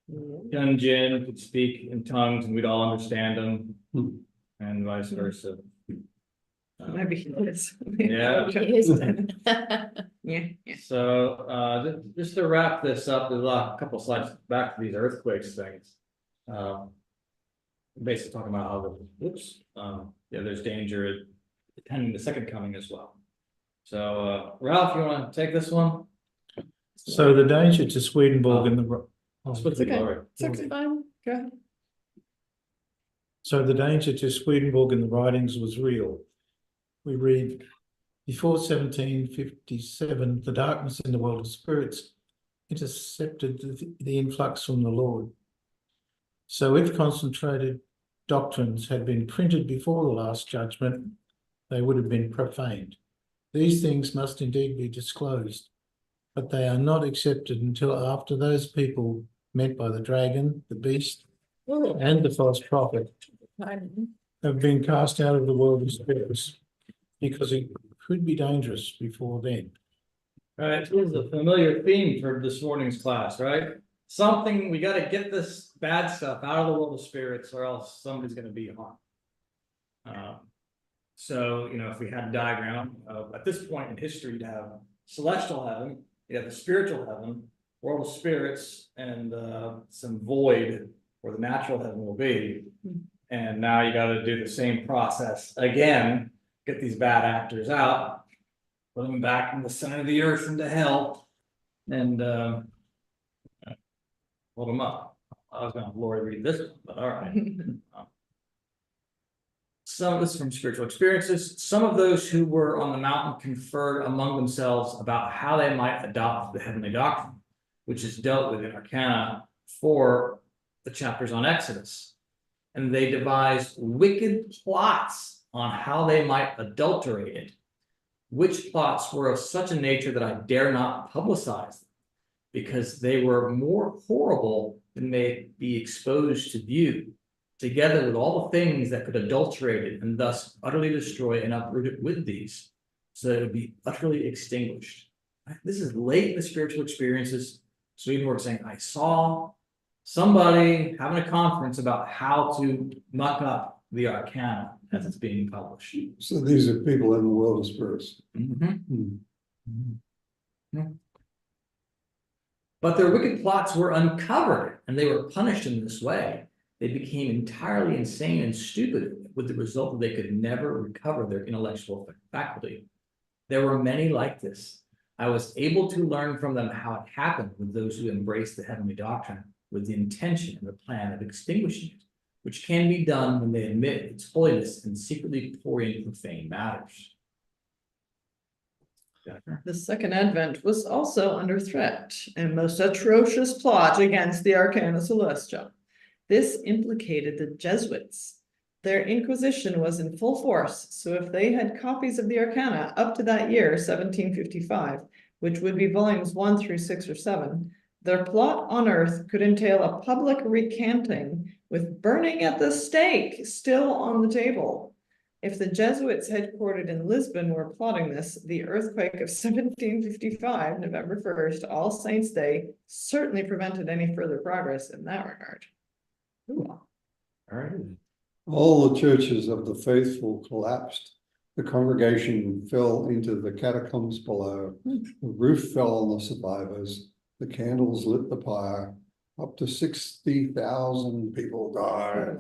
Hyunjin could speak in tongues and we'd all understand them, and vice versa. Maybe he is. Yeah. He is. Yeah. So just to wrap this up, there's a couple slides back to these earthquakes things. Basically talking about how there's danger attending the second coming as well. So Ralph, you want to take this one? So the danger to Swedenborg and the Split the glory. It's fine. Go ahead. So the danger to Swedenborg and the writings was real. We read, before 1757, the darkness in the world of spirits intercepted the influx from the Lord. So if concentrated doctrines had been printed before the Last Judgment, they would have been profaned. These things must indeed be disclosed, but they are not accepted until after those people meant by the dragon, the beast, and the false prophet have been cast out of the world of spirits, because it could be dangerous before then. All right, this is a familiar theme for this morning's class, right? something, we gotta get this bad stuff out of the world of spirits, or else somebody's gonna be harmed. So, you know, if we had a diagram of, at this point in history, to have celestial heaven, you have the spiritual heaven, world of spirits, and some void where the natural heaven will be. And now you gotta do the same process again, get these bad actors out, put them back in the center of the earth into hell, and hold them up. I was gonna Lord read this one, but all right. Some of this from spiritual experiences. Some of those who were on the mountain conferred among themselves about how they might adopt the heavenly doctrine, which is dealt with in Arcana for the chapters on Exodus. And they devised wicked plots on how they might adulterate it, which plots were of such a nature that I dare not publicize them, because they were more horrible than may be exposed to view, together with all the things that could adulterate it and thus utterly destroy and uproot it with these, so that it would be utterly extinguished. This is late in the spiritual experiences. Swedenborg saying, I saw somebody having a conference about how to muck up the Arcana as it's being published. So these are people in the world of spirits. Mhm. Hmm. But their wicked plots were uncovered, and they were punished in this way. They became entirely insane and stupid, with the result that they could never recover their intellectual faculty. There were many like this. I was able to learn from them how it happened with those who embraced the heavenly doctrine with the intention and the plan of extinguishing it, which can be done when they admit its holiness and secretly pour in profane matters. The second advent was also under threat, and most atrocious plot against the Arcana Celestia. This implicated the Jesuits. Their Inquisition was in full force, so if they had copies of the Arcana up to that year, 1755, which would be volumes 1 through 6 or 7, their plot on earth could entail a public recanting with burning at the stake still on the table. If the Jesuits headquartered in Lisbon were plotting this, the earthquake of 1755, November 1st, All Saints' Day, certainly prevented any further progress in that regard. Ooh. All right. All the churches of the faithful collapsed. The congregation fell into the catacombs below. The roof fell on the survivors. The candles lit the pyre. Up to 60,000 people died.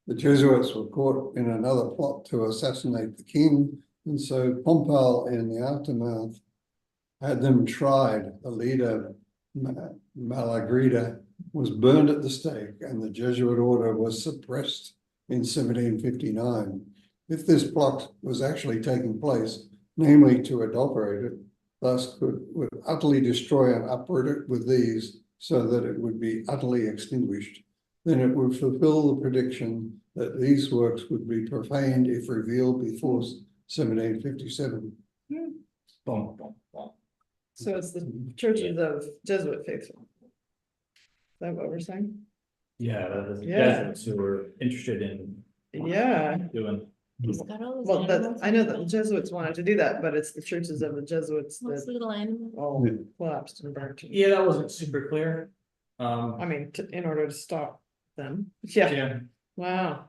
The Jesuits were caught in another plot to assassinate the king, and so Pompey, in the aftermath, had them tried. The leader, Malagrida, was burned at the stake, and the Jesuit order was suppressed in 1759. If this plot was actually taking place, namely to adulterate it, thus would utterly destroy and uproot it with these, so that it would be utterly extinguished, then it would fulfill the prediction that these works would be profaned if revealed before 1757. Boom, boom, boom. So it's the churches of Jesuit faithful. Is that what we're saying? Yeah, that is the Yeah. Jesuits who were interested in Yeah, doing. He's got all those well, that, animals. I know that the Jesuits wanted to do that, but it's the churches of the Jesuits What's the that little animal? all collapsed and burnt. Yeah, that wasn't super clear. I mean, in order to stop them. Yeah, Yeah, wow,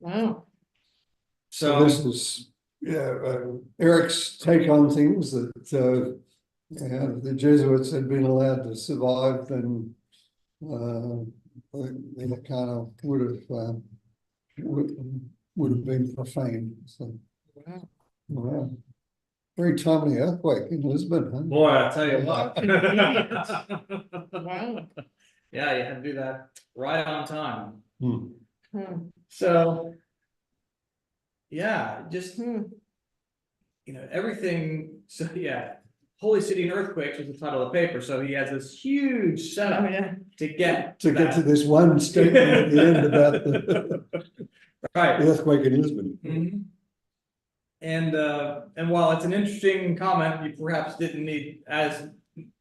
wow. So this is Eric's take on things that the Jesuits had been allowed to survive, then they kind of would have been profane. So Wow. wow. Very timely earthquake in Lisbon, huh? boy, I tell you what. Wow. Yeah, you had to do that right on time. Hmm. So. Yeah, just, Hmm. you know, everything, so yeah, Holy City and Earthquakes was the title of the paper, so he has this huge Oh, setup yeah. to get. To get to this one statement at the end about the Right. earthquake in Lisbon. Mhm. And while it's an interesting comment, you perhaps didn't need as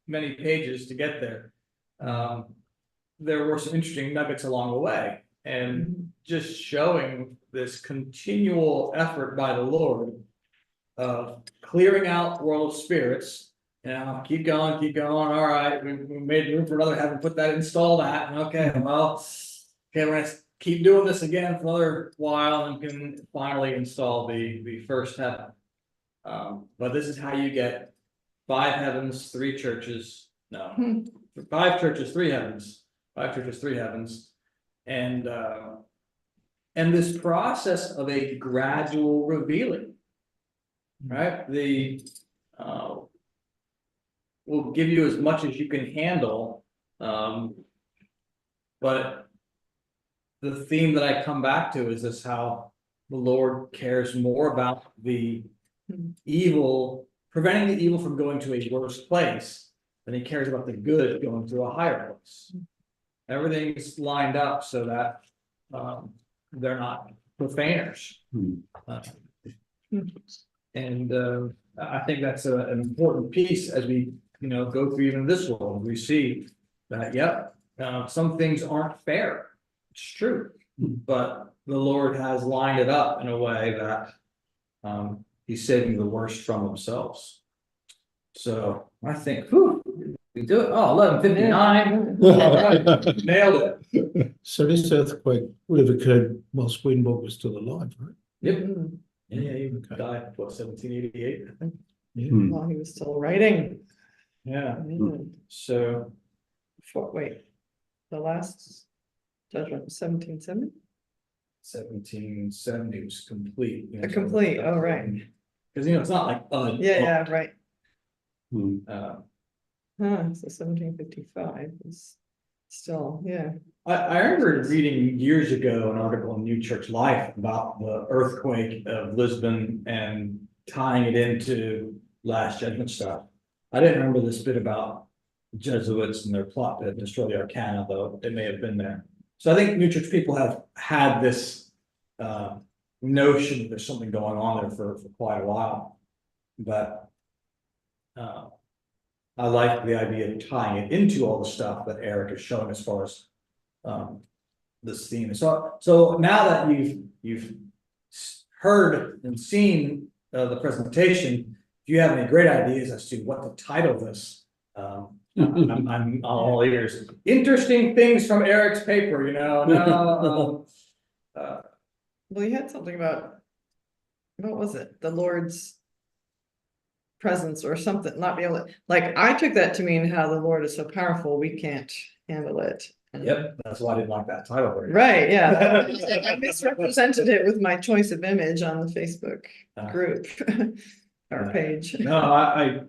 many pages to get there. There were some interesting nuggets along the way, and just showing this continual effort by the Lord of clearing out world of spirits, keep going, all right, we made room for another heaven, put that, install that, okay, well. Okay, we're gonna keep doing this again for another while and can finally install the first heaven. But this is how you get 5 heavens, 3 churches, no, 5 churches, 3 heavens, 5 churches, 3 heavens. And this process of a gradual revealing. Right, will give you as much as you can handle, but the theme that I come back to is this: how the Lord cares more about the evil, preventing the evil from going to a worse place, than he cares about the good going to a higher place. Everything's lined up so that they're not profaners. And I think that's an important piece as we, go through even this world. We see that, some things aren't fair. It's true, but the Lord has lined it up in a way that he's saving the worst from themselves. So I think, we do it. Oh, 11:59. Nailed it. So this earthquake would have occurred while Swedenborg was still alive, right? Yep. Mm, Yeah, he died, 1788, I think. Yeah. While he was still writing. Yeah, Mm. so, Wait, the last judgment was 1770? 1770 was complete. A complete, oh, right. Because, it's not like, Yeah, right. So 1755 is still, yeah. I remember reading years ago an article in New Church Life about the earthquake of Lisbon and tying it into Last Judgment stuff. I didn't remember this bit about Jesuits and their plot to destroy the Arcana, though it may have been there. So I think New Church people have had this notion that there's something going on there for quite a while. But I like the idea of tying it into all the stuff that Eric is showing as far as this theme. So now that you've heard and seen the presentation, if you have any great ideas as to what to title this, I'm all ears. Interesting things from Eric's paper, No, Well, you had something about, what was it? The Lord's presence or something, not be able to, like, I took that to mean how the Lord is so powerful, we can't handle it. Yep, that's why I didn't like that title. Right, yeah. I misrepresented it with my choice of image on the Facebook group or page. No, I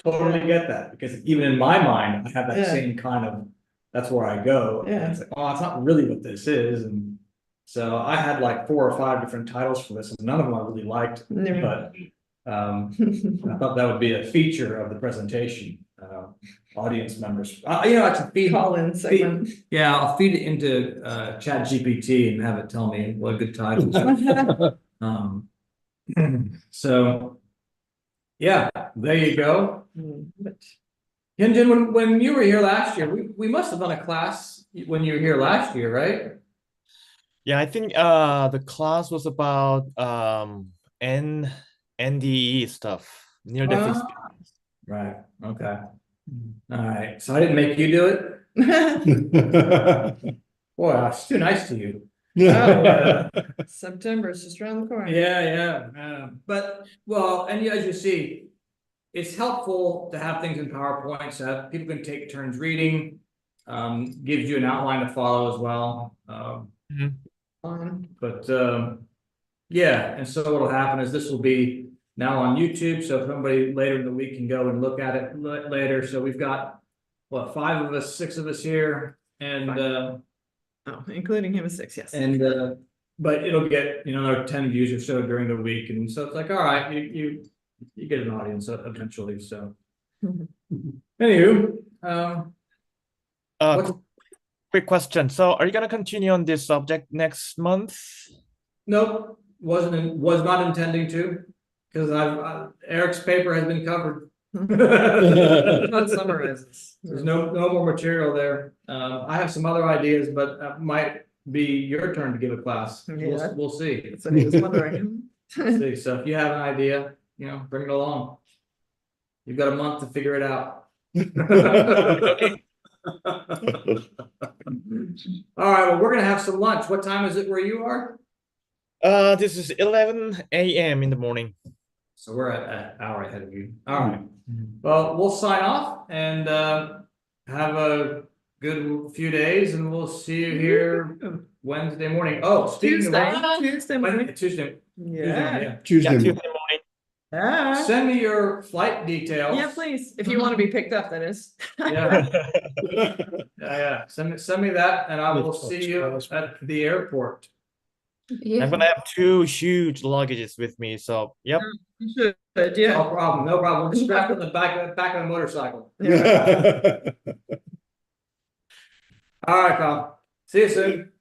totally get that, because even in my mind, I have that Yeah. same kind of, that's where I go. Yeah. And it's like, oh, it's not really what this is, and so I had like 4 or 5 different titles for this, and none of them I really liked, Never. but I thought that would be a feature of the presentation. Audience members, I can feed. Call-in segment. Yeah, I'll feed it into Chat GPT and have it tell me what a good title. So, yeah, there you go. But Hyunjin, when you were here last year, we must have done a class when you were here last year, right? Yeah, I think the class was about NDE stuff, near death experience. Right, okay. All right, so I didn't make you do it? Boy, it's too nice to you. September is just around the corner. Yeah, but, well, and as you see, it's helpful to have things in PowerPoint so that people can take turns reading. Gives you an outline to follow as well. But yeah, and so what'll happen is this will be now on YouTube, so if somebody later in the week can go and look at it later. So we've got, what, 5 of us, 6 of us here, and Including him is 6, yes. and but it'll get, another 10 views or so during the week, and so it's like, all right, you get an audience eventually, so. Anywho, what's- Quick question. So are you gonna continue on this subject next month? nope, was not intending to, because Eric's paper has been covered. That summarizes. There's no more material there. I have some other ideas, but it might be your turn to give a class. Yeah. We'll see. That's what he was wondering. See, so if you have an idea, bring it along. You've got a month to figure it out. All right, well, we're gonna have some lunch. What time is it where you are? This is 11 a.m. in the morning. So we're at an hour ahead of you. All right. Well, we'll sign off and have a good few days and we'll see you here Wednesday morning. Oh, speaking Tuesday, of Tuesday morning. Tuesday, Yeah. yeah. Tuesday. Yeah, Tuesday morning. morning. Yeah. Send me your flight details. Yeah, please, if you want to be picked up, that is. Yeah, yeah. Send me that and I will With see you Fox at the airport. I'm gonna have 2 huge luggages with me, so yep. You should, yeah. No problem, no problem. Strap it in the back of the motorcycle. Yeah. All right, Kyle. See you soon.